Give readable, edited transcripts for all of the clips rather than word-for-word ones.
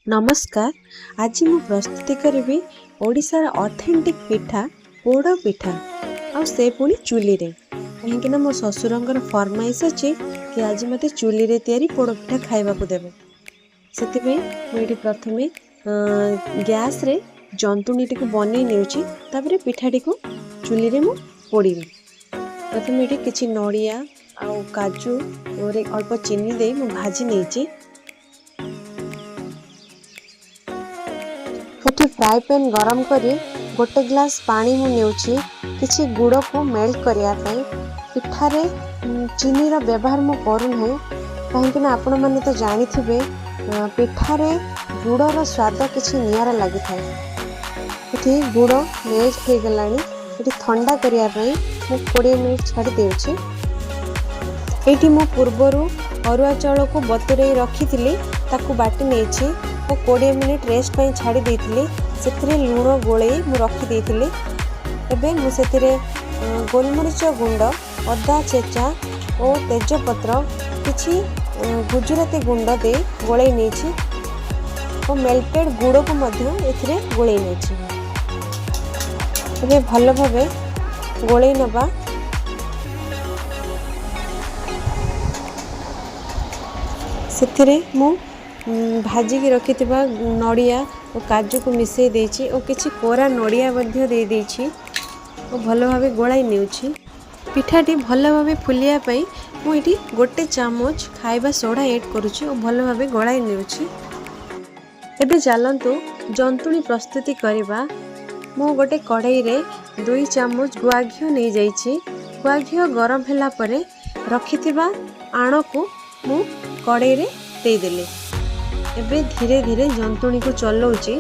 नमस्कार। आज मु प्रस्तुति करी ओडिशार ऑथेंटिक पिठा पोड़ पिठा आ से पुणी चूली रे कहीं मो ससुरंगर फरमाइश अच्छी कि आज मते चूली रे तैयारी पोड़ पिठा खाइबा को देबे। सेति मुझे प्रथमे गैस रे जंतुणी टी बनै नेउची तापरे पिठाटी को चूली रे मु पोड़ीबी। प्रथमे ये किछि नड़िया आ काजू और अल्प चीनी दे मु भाजी नेची। फ्राई पैन गरम करी गोटे ग्लास पानी मु नेउची किछि गुड़ को मेल्ट करिया पई। पिठारे चीनी रो व्यवहार मु करू है कहीं ना आपण माने तो जानी थिबे पिठारे गुड़ रो स्वाद किछि नियारा लागि थाए। इठी गुड़ मेल्ट हो गलानी इठी ठंडा करिया पई मु 20 मिनिट छाडी देउची। एठी मु पूर्वरु अरुआ चाउल को बतुरई रखिथिली ताकू बाटी नेछि और 20 मिनिट रेस्ट पे छाड़ी देइथिली। सेथिरे लूण गोले मु रखी देइथिली। एबे मु सेथिरे गोलमरीच गुंड अदा चेचा और तेजपत्र किछि गुजराती गुंड दे गोले नेछि और मेल्टेड गुड़ को मध्य एथिरे गोले नेछि। एबे भलो भाबे गोले नबा। सेथिरे मु भाजी की रखी नड़िया और काजू को मिसई देछि और किछि कोरा नड़िया मध्य दे देछि और भलो भाबे गोलाई नेउछि। पिठाटी भलो भाबे फुलिया पई मु इठी गोटे चामच खाइबा सोडा ऐड करूछि और भलो भाबे गोलाई नेउछि। एबे चलंतु जंतुणी प्रस्तुति करबा। मु गोटे कढ़ाई रे 2 चामच गुआ घिओ नै जाइछि। गुआ घिओ गरम होला परे रखिथिबा आण को मु कढ़ाई रे दे देले। एबे धीरे धीरे जंतुणी को चलाउची।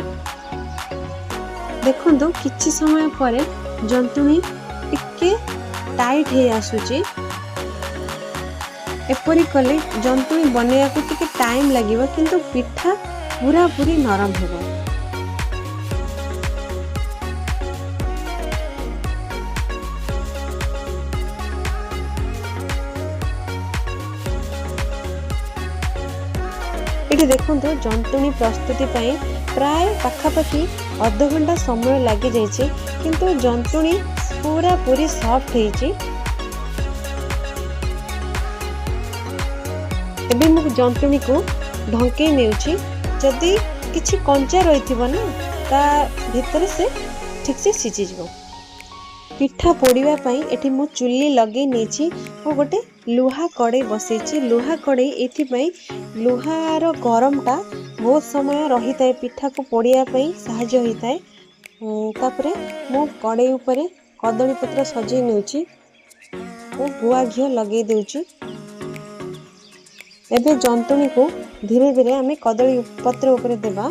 देखंतु किछि समय परे जंतुणी टिके टाइट हे आसुची। एपरी कले जंतुणी बनैया को टिके टाइम लागिबो किंतु पिठा पूरा पूरी नरम हेबो। ये देखो जंतुणी प्रस्तुति प्राय पाखापाखि अध घंटा समय लगी जाइए किंतु जंतुणी पूरा पूरी सॉफ्ट होइछि। एबे मु जंतुणी को ढंके नेउछि। जदि किछि कंचा रहिथिबो ना ता भीतर से ठीक से सिझि जिवो। पिठा पोड़ीबा पई एठी मु चुल्ली लगे नेछि और गोटे लुहा कड़े बसैछि। लुहा कड़े एथि पई लुहार गरमटा बहुत समय रही थाए पिठा को पोड़िया पई सहाय्य होई थाए। तापरे मु कड़े ऊपर कदली पत्र सजै नेउछि और गुआ घिओ लगे देउछि। एबे जंतुणी को धीरे धीरे आमे कदली पत्र ऊपर देबा।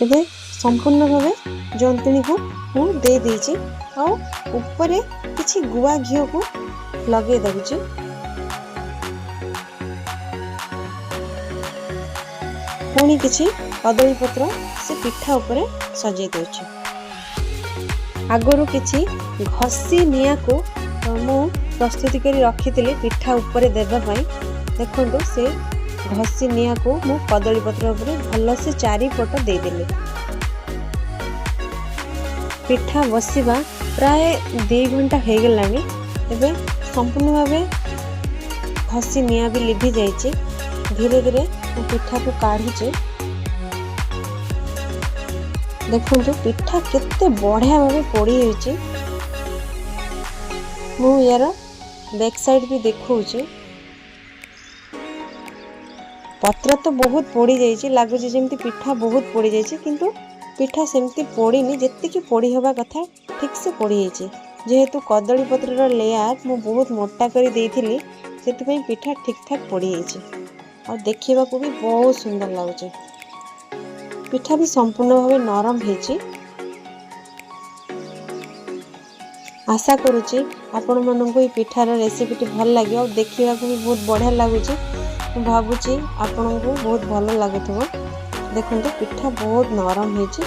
एबे संपूर्ण भावे जंतुणी को मु दे देछि और ऊपर किछि गुआ घिओ को लगे दउछि। पुणी किछि कदली पत्र से पिठा ऊपर सजै दउछि। आगरो किछि घसी निया को मु प्रस्तुति करी रखिथिले पिठा ऊपर देबा पई। देखंतु से घसी निया को मु कदली पत्र ऊपर भलो से चारि पट दे देले। पिठा बसिबा प्राय 2 घंटा हो गलानी। एबे संपूर्ण भावे घसी निया भी लिभि जाइए। धीरे धीरे पिठा को काढ़ुचे। देखो पिठा केते बढ़िया भावे पोड़ी होइचे। मु यार बैक साइड भी देखौचे। पत्र तो बहुत पोड़ी जाइए लगुच जमी पिठा बहुत पोड़ी जाइए किंतु पिठा सेमती पोड़ीनी जेतिकी पोड़ी हवा कथा ठीक से पोड़ी जाइए। जेहेतु कदली पत्र लेयर मु बहुत मोटा कर देइथिली सेति पिठा ठीक ठाक पोड़ी जाइए और देखिबा को भी बहुत सुंदर लागुचे। पिठा भी संपूर्ण भावे नरम होइछि। आशा करूची आपण माननको ई पिठार रेसिपीटी भल लागे और देखिबा को भी बहुत बढ़िया लागुचे। मु भाबुची आपनको बहुत भल लागुथबो। देखंतु पिठा बहुत नरम होइछि।